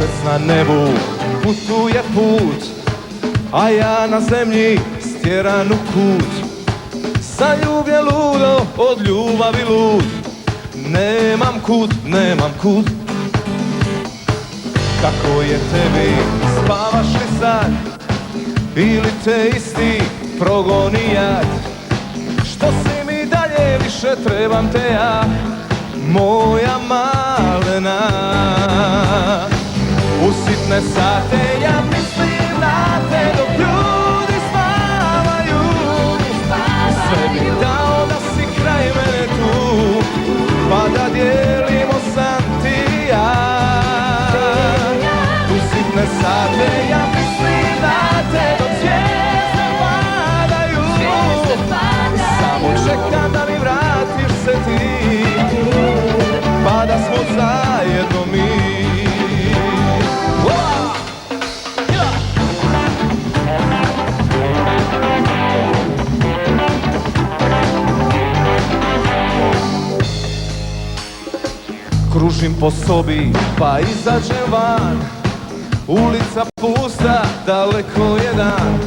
Mesec na nebu putuje put, a ja na zemlji stjeran u kut. Zaljubljen ludo, od ljubavi lud, nemam kud. Kako je tebi, spavaš li sad, ili te isti progoni jad? Što si mi dalje, više trebam te ja, moja malena. U sitne sate ja mislim na te dok ljudi spavaju. Sve bi dao da si kraj mene tu, pa da dijelimo san ti i ja. U sitne sate ja mislim na te dok zvijezde padaju. Samo čekam da mi vratiš se ti, pa da smo zajedno mi. Kružim po sobi pa izađem van, ulica pusta, daleko je dan,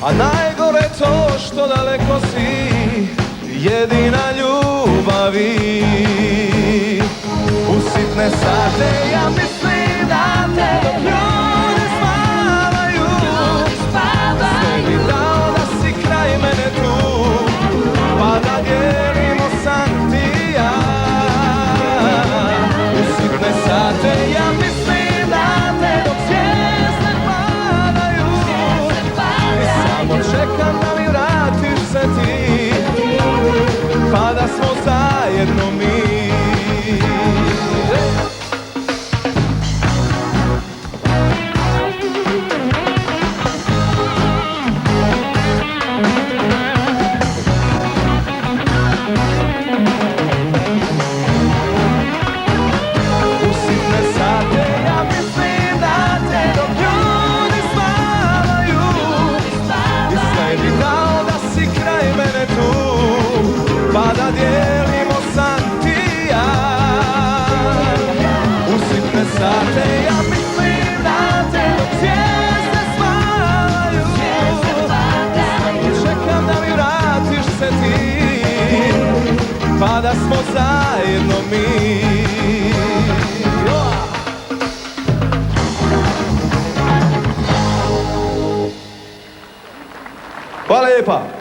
a najgore to što daleko si, jedina ljubavi. U sitne sate ja mislim na te dok ljudi spavaju. Sve bi dao da si kraj mene tu, pa da dijelimo san ti i ja. U sitne sate ja mislim na te dok zvijezde padaju. Samo čekam da mi vratiš se ti, pa da smo zajedno mi. U sitne sate ja mislim na te dok ljudi spavaju. I sve bi dao da si kraj mene tu, pa da dijelimo san ti i ja. U sitne sate ja mislim na te dok zvijezde spavaju. Samo čekam da mi vratiš se ti, pa da smo zajedno mi. Hvala lijepa.